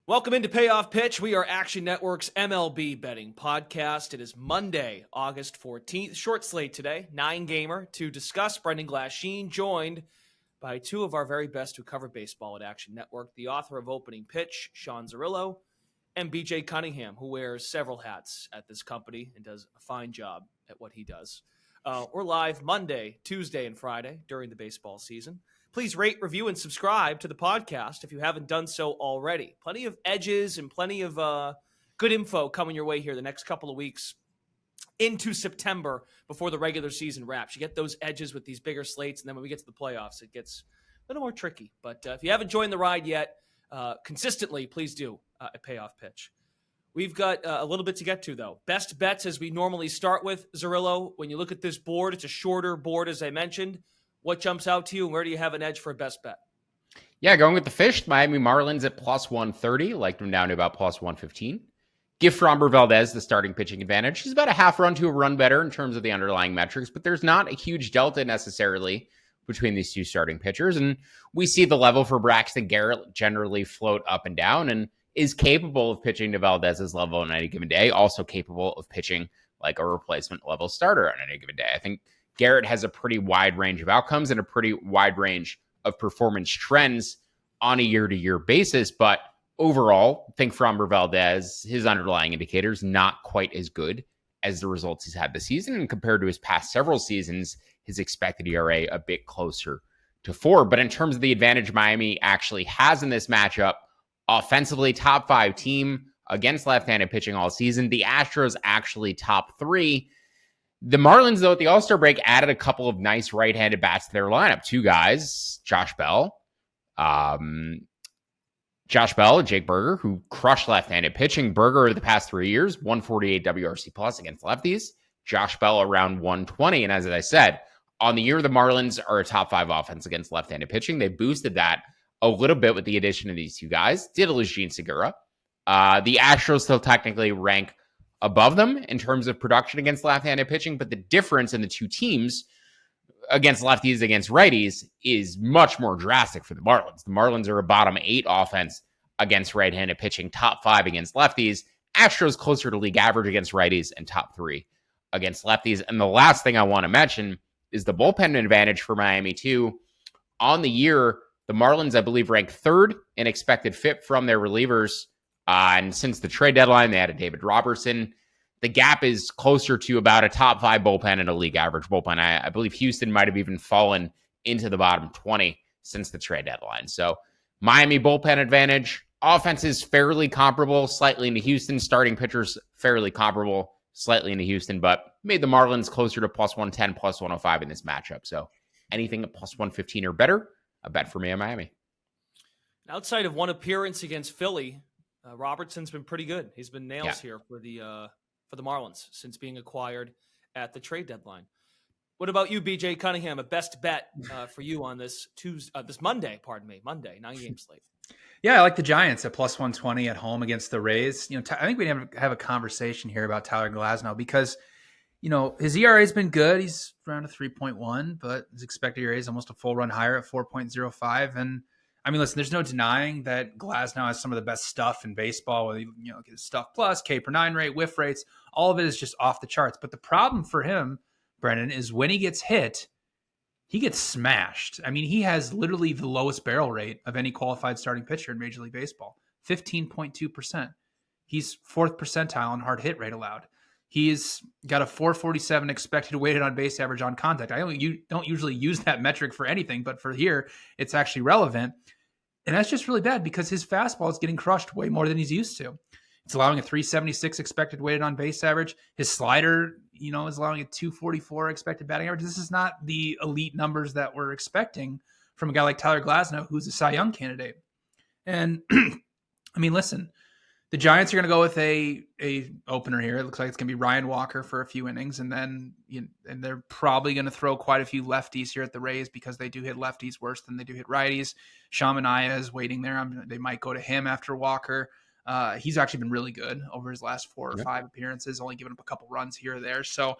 Welcome into Payoff Pitch. We are Action Network's MLB betting podcast. It is Monday, August 14th. Short slate today, 9-gamer to discuss. Brendan Glasheen joined by two of our very best who cover baseball at Action Network, the author of Opening Pitch, Sean Zerillo, and BJ Cunningham, who wears several hats at this company and does a fine job at what he does. We're live Monday, Tuesday, and Friday during the baseball season. Please rate, review, and subscribe to the podcast if you haven't done so already. Plenty of edges and plenty of good info coming your way here the next couple of weeks into September before the regular season wraps. You get those edges with these bigger slates, and then when we get to the playoffs, it gets a little more tricky. But if you haven't joined the ride yet, consistently, please do at Payoff Pitch. We've got a little bit to get to, though. Best bets, as we normally start with, Zerillo. When you look at this board, it's a shorter board, as I mentioned. What jumps out to you, and where do you have an edge for a best bet? Yeah, going with the fish, Miami Marlins at plus 130, like them down to about plus 115. Give Framber Valdez the starting pitching advantage. He's about a half run to a run better in terms of the underlying metrics, but there's not a huge delta necessarily between these two starting pitchers. And we see the level for Braxton Garrett generally float up and down and is capable of pitching to Valdez's level on any given day, also capable of pitching like a replacement level starter on any given day. I think Garrett has a pretty wide range of outcomes and a pretty wide range of performance trends on a year-to-year basis. But overall, I think Framber Valdez, his underlying indicators, not quite as good as the results he's had this season. And compared to his past several seasons, his expected ERA a bit closer to 4. But in terms of the advantage Miami actually has in this matchup, offensively, top 5 team against left-handed pitching all season. The Astros actually top 3. The Marlins, though, at the All-Star break added a couple of nice right-handed bats to their lineup. 2 guys, Josh Bell, and Jake Berger, who crushed left-handed pitching. Berger over the past 3 years, 148 WRC plus against lefties. Josh Bell around 120. And as I said, on the year, the Marlins are a top 5 offense against left-handed pitching. They boosted that a little bit with the addition of these 2 guys. Did lose Gene Segura. The Astros still technically rank above them in terms of production against left-handed pitching, but the difference in the 2 teams against lefties, against righties, is much more drastic for the Marlins. The Marlins are a bottom 8 offense against right-handed pitching, top 5 against lefties. Astros closer to league average against righties, and top 3 against lefties. And the last thing I want to mention is the bullpen advantage for Miami too. On the year, the Marlins, I believe, ranked 3rd in expected FIP from their relievers. And since the trade deadline, they added David Robertson. The gap is closer to about a top 5 bullpen and a league average bullpen. I believe Houston might have even fallen into the bottom 20 since the trade deadline. So Miami bullpen advantage. Offense is fairly comparable, slightly into Houston. Starting pitchers fairly comparable, slightly into Houston, but made the Marlins closer to plus 110, plus 105 in this matchup. So anything at plus 115 or better, a bet for me on Miami. Outside of one appearance against Philly, Robertson's been pretty good. He's been nails here for the Marlins since being acquired at the trade deadline. What about you, BJ Cunningham? A best bet for you on this Monday, 9-game slate. Yeah, I like the Giants at plus 120 at home against the Rays. I think we have a conversation here about Tyler Glasnow because, his ERA has been good. He's around a 3.1, but his expected ERA is almost a full run higher at 4.05. And I mean, listen, there's no denying that Glasnow has some of the best stuff in baseball. Whether his stuff plus, K per 9 rate, whiff rates, all of it is just off the charts. But the problem for him, Brennan, is when he gets hit, he gets smashed. I mean, he has literally the lowest barrel rate of any qualified starting pitcher in Major League Baseball, 15.2%. He's 4th percentile in hard hit rate allowed. He's got a 447 expected weighted on base average on contact. You don't usually use that metric for anything, but for here, it's actually relevant. And that's just really bad because his fastball is getting crushed way more than he's used to. It's allowing a 376 expected weighted on base average. His slider, is allowing a 244 expected batting average. This is not the elite numbers that we're expecting from a guy like Tyler Glasnow, who's a Cy Young candidate. And I mean, listen, the Giants are going to go with a opener here. It looks like it's going to be Ryan Walker for a few innings, and then and they're probably going to throw quite a few lefties here at the Rays because they do hit lefties worse than they do hit righties. Sean Manaea is waiting there. They might go to him after Walker. He's actually been really good over his last 4 or 5 appearances, only giving up a couple runs here or there. So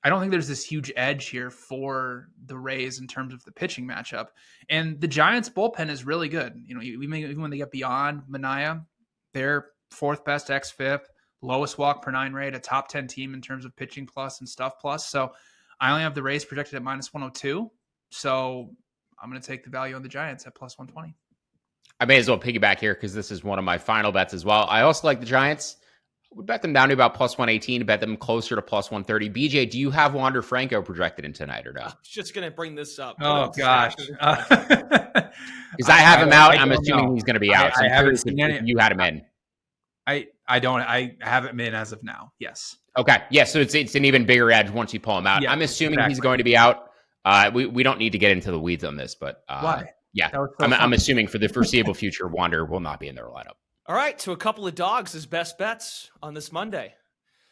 I don't think there's this huge edge here for the Rays in terms of the pitching matchup. And the Giants bullpen is really good. Even when they get beyond Manaea, they're fourth best xFIP, lowest walk per nine rate, a top 10 team in terms of pitching plus and stuff plus. So I only have the Rays projected at minus 102. So I'm going to take the value on the Giants at plus 120. I may as well piggyback here because this is one of my final bets as well. I also like the Giants. We bet them down to about plus 118, bet them closer to plus 130. BJ, do you have Wander Franco projected in tonight or no? I was just going to bring this up. Oh, gosh. Because I have him out. I'm assuming he's going to be out. So I I'm haven't curious seen if you had him in. I don't. I have him in as of now. Yes. Okay. Yeah. So it's an even bigger edge once you pull him out. Yeah, I'm assuming exactly. he's going to be out. We don't need to get into the weeds on this, but why? Yeah, I'm assuming for the foreseeable future, Wander will not be in their lineup. All right, so a couple of dogs as best bets on this Monday.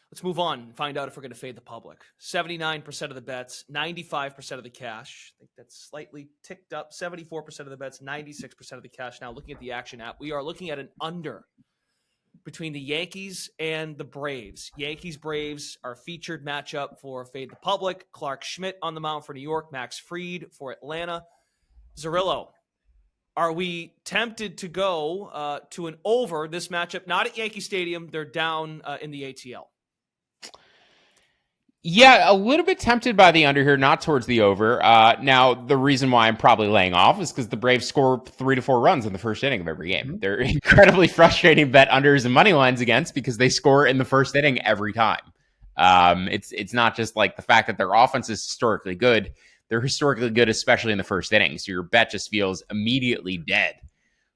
Let's move on and find out if we're going to fade the public. 79% of the bets, 95% of the cash. I think that's slightly ticked up. 74% of the bets, 96% of the cash. Now, looking at the action app, we are looking at an under between the Yankees and the Braves. Yankees-Braves, our featured matchup for fade the public. Clark Schmidt on the mound for New York. Max Fried for Atlanta. Zerillo, are we tempted to go to an over this matchup? Not at Yankee Stadium. They're down in the ATL. Yeah, a little bit tempted by the under here, not towards the over. Now, the reason why I'm probably laying off is because the Braves score 3 to 4 runs in the first inning of every game. They're incredibly frustrating bet unders and money lines against because they score in the first inning every time. It's not just like the fact that their offense is historically good. They're historically good, especially in the first inning. So your bet just feels immediately dead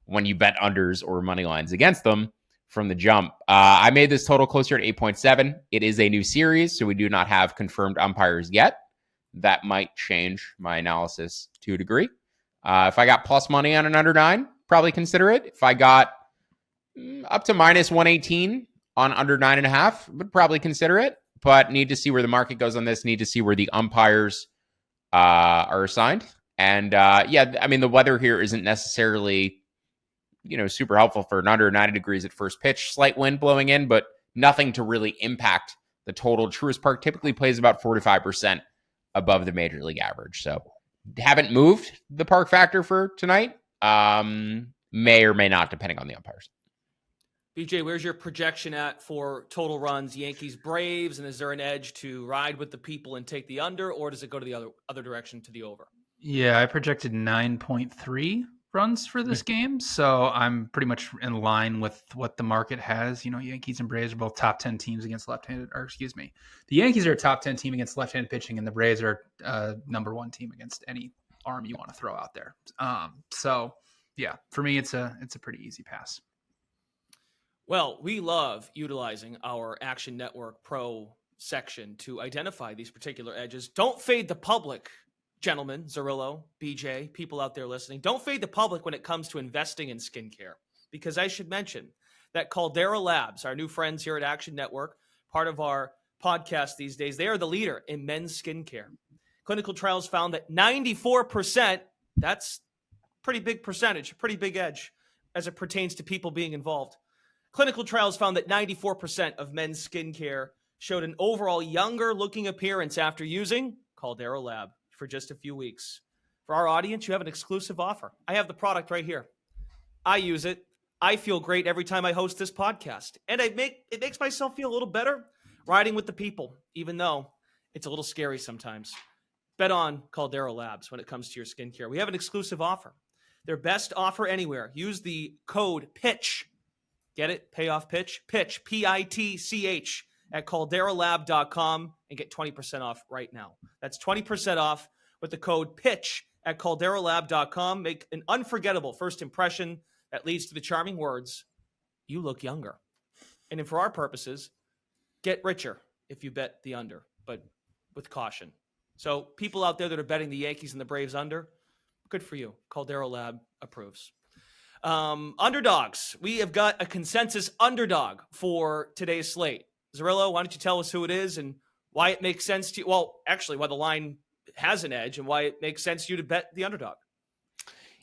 when you bet unders or money lines against them from the jump. I made this total closer at 8.7. It is a new series, so we do not have confirmed umpires yet. That might change my analysis to a degree. If I got plus money on an under 9, probably consider it. If I got up to minus 118 on under 9.5, would probably consider it. But need to see where the market goes on this. Need to see where the umpires are assigned. And the weather here isn't necessarily, super helpful for an under 90 degrees at first pitch. Slight wind blowing in, but nothing to really impact the total. Truist Park typically plays about 45% above the major league average. So haven't moved the park factor for tonight. May or may not, depending on the umpires. BJ, where's your projection at for total runs, Yankees, Braves? And is there an edge to ride with the people and take the under, or does it go to the other direction to the over? Yeah, I projected 9.3 runs for this game. So I'm pretty much in line with what the market has. Yankees and Braves are both top 10 teams against the Yankees are a top 10 team against left-handed pitching, and the Braves are number 1 team against any arm you want to throw out there. So yeah, for me, it's a pretty easy pass. Well, we love utilizing our Action Network Pro section to identify these particular edges. Don't fade the public, gentlemen, Zerillo, BJ, people out there listening. Don't fade the public when it comes to investing in skincare, because I should mention that Caldera Labs, our new friends here at Action Network, part of our podcast these days, they are the leader in men's skincare. Clinical trials found that 94%, that's a pretty big percentage, a pretty big edge as it pertains to people being involved. Clinical trials found that 94% of men's skincare showed an overall younger looking appearance after using Caldera Lab for just a few weeks. For our audience, you have an exclusive offer. I have the product right here. I use it. I feel great every time I host this podcast. And it makes myself feel a little better riding with the people, even though it's a little scary sometimes. Bet on Caldera Labs when it comes to your skincare. We have an exclusive offer. Their best offer anywhere. Use the code PITCH. Get it? Payoff pitch. Pitch, P-I-T-C-H at calderalab.com and get 20% off right now. That's 20% off with the code PITCH at calderalab.com. Make an unforgettable first impression that leads to the charming words, "You look younger." And then for our purposes, get richer if you bet the under, but with caution. So people out there that are betting the Yankees and the Braves under, good for you. Caldera Lab approves. Underdogs. We have got a consensus underdog for today's slate. Zerillo, why don't you tell us who it is and why it makes sense to you? Well, actually, why the line has an edge and why it makes sense to you to bet the underdog.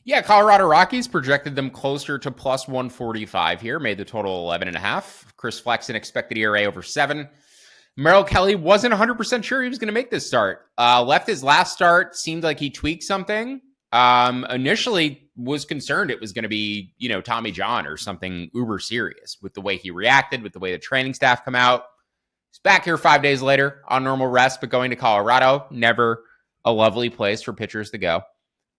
Yeah, Colorado Rockies projected them closer to plus 145 here, made the total 11.5. Chris Flexen expected ERA over 7. Merrill Kelly wasn't 100% sure he was going to make this start. Left his last start, seemed like he tweaked something. Initially was concerned it was going to be, Tommy John or something uber serious with the way he reacted, with the way the training staff come out. He's back here 5 days later on normal rest, but going to Colorado, never a lovely place for pitchers to go.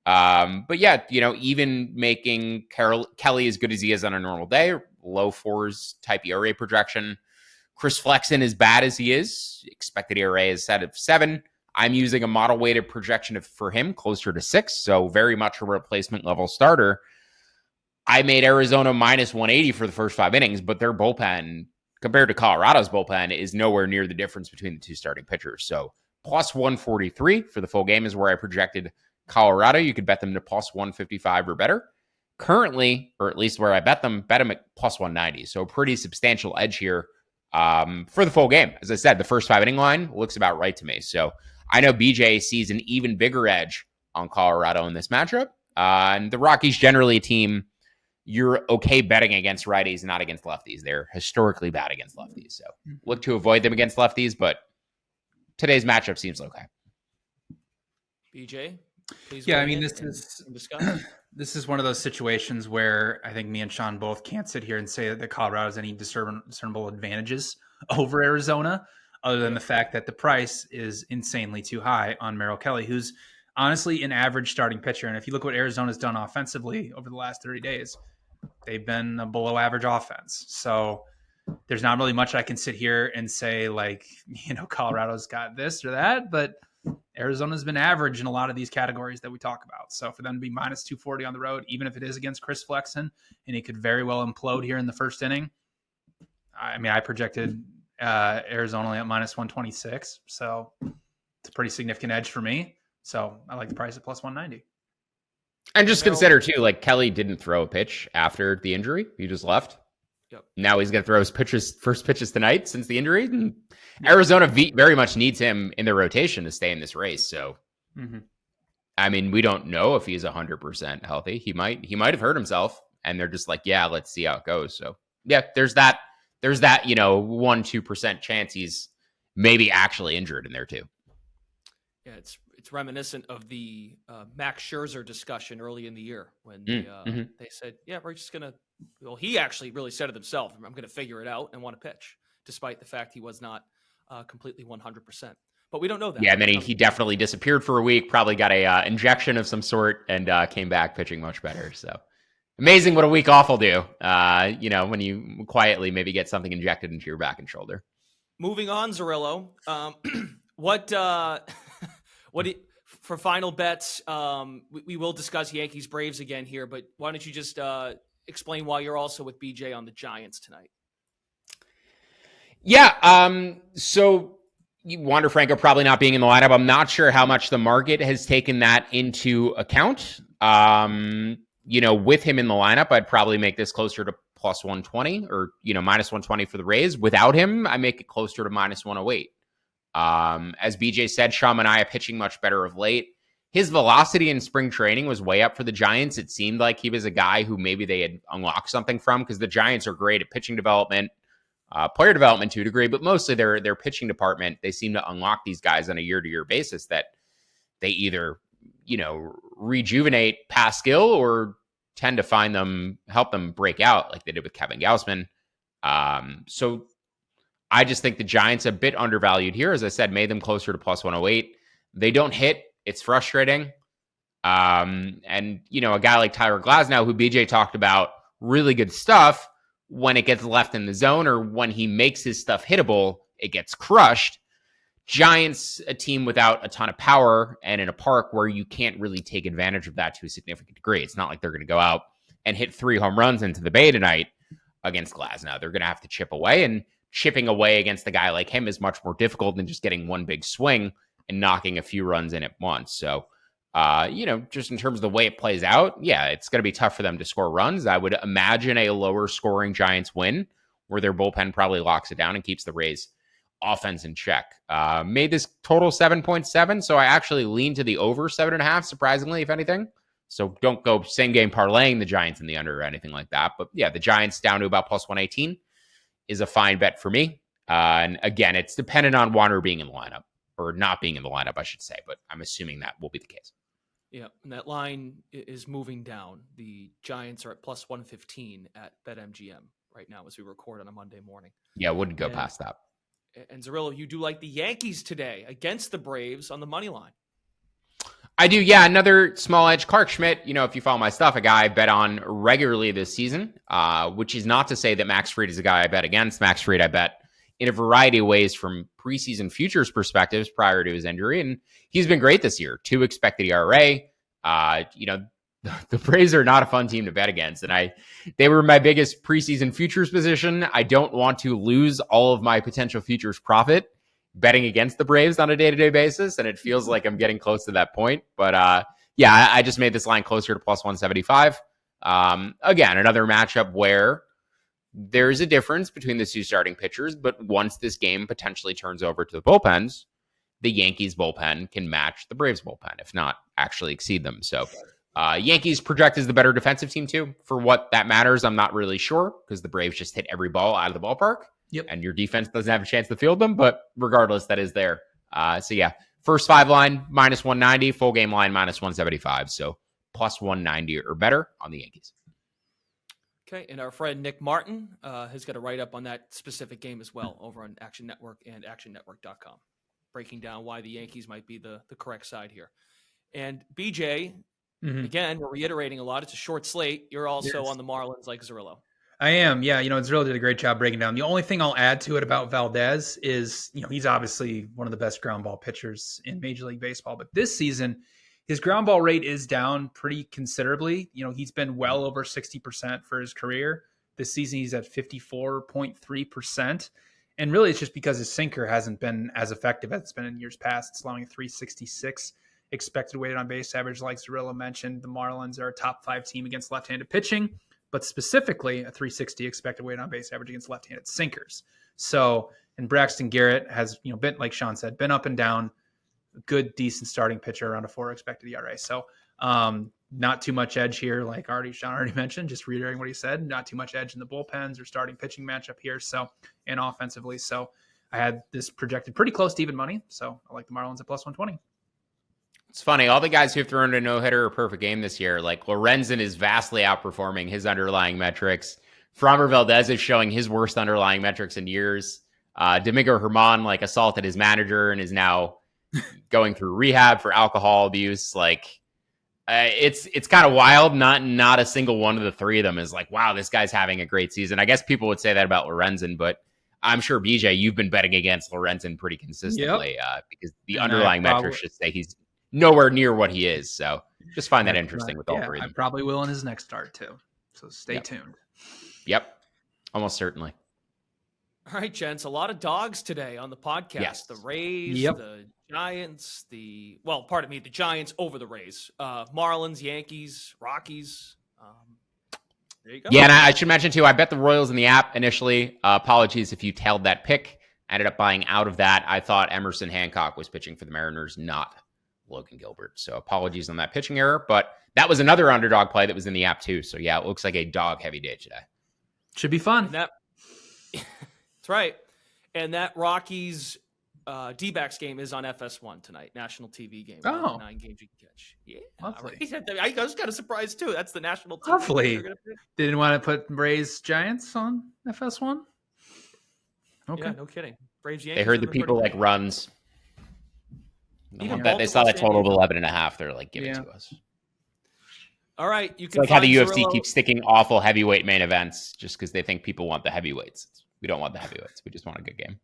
But yeah, even making Kelly as good as he is on a normal day, low fours type ERA projection. Chris Flexen, as bad as he is, expected ERA is set at 7. I'm using a model weighted projection for him closer to 6. So very much a replacement level starter. I made Arizona minus 180 for the first 5 innings, but their bullpen compared to Colorado's bullpen is nowhere near the difference between the two starting pitchers. So plus 143 for the full game is where I projected Colorado. You could bet them to plus 155 or better. Currently, or at least where I bet them at plus 190. So a pretty substantial edge here for the full game. As I said, the first 5 inning line looks about right to me. So I know BJ sees an even bigger edge on Colorado in this matchup. And the Rockies generally a team you're okay betting against righties and not against lefties. They're historically bad against lefties. So look to avoid them against lefties, but today's matchup seems okay. BJ, please. Yeah, I mean, this is one of those situations where I think me and Sean both can't sit here and say that Colorado has any discernible advantages over Arizona, other than the fact that the price is insanely too high on Merrill Kelly, who's honestly an average starting pitcher. And if you look what Arizona's done offensively over the last 30 days, they've been a below average offense. So there's not really much I can sit here and say like, Colorado's got this or that, but Arizona's been average in a lot of these categories that we talk about. So for them to be minus 240 on the road, even if it is against Chris Flexen, and he could very well implode here in the first inning. I mean, I projected Arizona at minus 126. So it's a pretty significant edge for me. So I like the price at plus 190. And just consider too, like Kelly didn't throw a pitch after the injury. He just left. Yep. Now he's going to throw his first pitches tonight since the injury. And Arizona very much needs him in their rotation to stay in this race. So, I mean, we don't know if he's 100% healthy. He might have hurt himself, and they're just like, yeah, let's see how it goes. So, yeah, there's that 1-2% chance he's maybe actually injured in there too. Yeah, it's reminiscent of the Max Scherzer discussion early in the year when they said, yeah, we're just going to, well, he actually really said it himself. I'm going to figure it out and want to pitch, despite the fact he was not completely 100%. But we don't know that. Yeah, and then he definitely disappeared for a week, probably got a injection of some sort, and came back pitching much better. So amazing what a week off will do, when you quietly maybe get something injected into your back and shoulder. Moving on, Zerillo, for final bets, we will discuss Yankees Braves again here, but why don't you just explain why you're also with BJ on the Giants tonight? Yeah. So Wander Franco probably not being in the lineup. I'm not sure how much the market has taken that into account. With him in the lineup, I'd probably make this closer to plus 120 or, minus 120 for the Rays. Without him, I make it closer to minus 108. As BJ said, Sean and I are pitching much better of late. His velocity in spring training was way up for the Giants. It seemed like he was a guy who maybe they had unlocked something from, because the Giants are great at pitching development, player development to a degree, but mostly their pitching department. They seem to unlock these guys on a year-to-year basis that they either, rejuvenate past skill or tend to help them break out like they did with Kevin Gausman. So I just think the Giants are a bit undervalued here. As I said, made them closer to plus 108. They don't hit. It's frustrating. And, a guy like Tyler Glasnow, who BJ talked about, really good stuff. When it gets left in the zone or when he makes his stuff hittable, it gets crushed. Giants, a team without a ton of power and in a park where you can't really take advantage of that to a significant degree. It's not like they're going to go out and hit 3 home runs into the Bay tonight against Glasnow. They're going to have to chip away, and chipping away against a guy like him is much more difficult than just getting one big swing and knocking a few runs in at once. So, just in terms of the way it plays out, yeah, it's going to be tough for them to score runs. I would imagine a lower scoring Giants win where their bullpen probably locks it down and keeps the Rays offense in check. Made this total 7.7, so I actually lean to the over 7.5, surprisingly, if anything. So don't go same game parlaying the Giants in the under or anything like that. But yeah, the Giants down to about plus 118 is a fine bet for me. And again, it's dependent on Warner being in the lineup, or not being in the lineup, I should say, but I'm assuming that will be the case. Yeah, and that line is moving down. The Giants are at plus 115 at BetMGM right now as we record on a Monday morning. Yeah, wouldn't go past that. And Zerillo, you do like the Yankees today against the Braves on the money line. I do, yeah. Another small edge, Clark Schmidt. If you follow my stuff, a guy I bet on regularly this season, which is not to say that Max Fried is a guy I bet against. Max Fried I bet in a variety of ways from preseason futures perspectives prior to his injury, and he's been great this year. 2 expected ERA. The Braves are not a fun team to bet against, and they were my biggest preseason futures position. I don't want to lose all of my potential futures profit betting against the Braves on a day-to-day basis, and it feels like I'm getting close to that point. But I just made this line closer to plus 175. Again, another matchup where there's a difference between the 2 starting pitchers, but once this game potentially turns over to the bullpens, the Yankees bullpen can match the Braves bullpen, if not actually exceed them. So Yankees project as the better defensive team too. For what that matters, I'm not really sure, because the Braves just hit every ball out of the ballpark. Yep. And your defense doesn't have a chance to field them, but regardless, that is there. First 5 line, minus 190, full game line, minus 175. So plus 190 or better on the Yankees. Okay, and our friend Nick Martin has got a write-up on that specific game as well over on Action Network and actionnetwork.com, breaking down why the Yankees might be the correct side here. And BJ, again, we're reiterating a lot. It's a short slate. You're also on the Marlins like Zerillo. I am. Yeah. Zerillo did a great job breaking down. The only thing I'll add to it about Valdez is, he's obviously one of the best ground ball pitchers in Major League Baseball. But this season, his ground ball rate is down pretty considerably. He's been well over 60% for his career. This season, he's at 54.3%. And really, it's just because his sinker hasn't been as effective as it's been in years past. It's allowing a 366 expected weighted on base average. Like Zerillo mentioned, the Marlins are a top 5 team against left-handed pitching, but specifically a 360 expected weighted on base average against left-handed sinkers. So, and Braxton Garrett has, been, like Sean said, been up and down, a good, decent starting pitcher around a 4 expected ERA. So, not too much edge here, like Sean already mentioned, just reiterating what he said, not too much edge in the bullpens or starting pitching matchup here. So, and offensively. So I had this projected pretty close to even money. So I like the Marlins at plus 120. It's funny. All the guys who've thrown a no-hitter or perfect game this year, like Lorenzen is vastly outperforming his underlying metrics. Framber Valdez is showing his worst underlying metrics in years. Domingo Germán assaulted his manager and is now going through rehab for alcohol abuse. It's kind of wild. Not a single one of the 3 of them is like, wow, this guy's having a great season. I guess people would say that about Lorenzen, but I'm sure BJ, you've been betting against Lorenzen pretty consistently because the underlying metrics should say he's nowhere near what he is. So just find that interesting with all 3 of them. I probably will in his next start too. So stay tuned. Yep. Almost certainly. All right, gents, a lot of dogs today on the podcast. Yes. The Rays, the Giants, the Giants over the Rays. Marlins, Yankees, Rockies. There you go. Yeah, and I should mention too, I bet the Royals in the app initially. Apologies if you tailed that pick. I ended up buying out of that. I thought Emerson Hancock was pitching for the Mariners, not Logan Gilbert. So apologies on that pitching error, but that was another underdog play that was in the app too. So yeah, it looks like a dog heavy day today. Should be fun. That's right. And that Rockies D-backs game is on FS1 tonight, national TV game. 9 games you can catch. Yeah. Lovely. I was kind of surprised too. That's the national TV Lovely. game. Didn't want to put Braves Giants on FS1? Okay. Yeah, no kidding. Braves Yankees. They heard the people like runs. They saw that total of 11.5. They're like, give it to us. All right. You It's can like how the UFC Zerillo. keeps sticking awful heavyweight main events just because they think people want the heavyweights. We don't want the heavyweights. We just want a good game.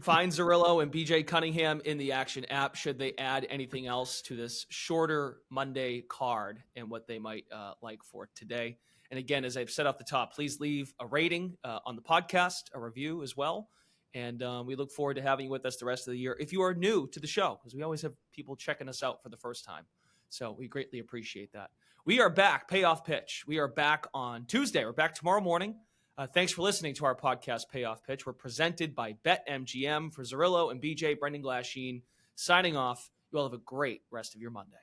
Find Zerillo and BJ Cunningham in the Action app should they add anything else to this shorter Monday card and what they might like for today. And again, as I've said off the top, please leave a rating on the podcast, a review as well. And we look forward to having you with us the rest of the year. If you are new to the show, because we always have people checking us out for the first time. So we greatly appreciate that. We are back, Payoff Pitch. We are back on Tuesday. We're back tomorrow morning. Thanks for listening to our podcast, Payoff Pitch. We're presented by BetMGM. For Zerillo and BJ, Brendan Glasheen signing off. You all have a great rest of your Monday.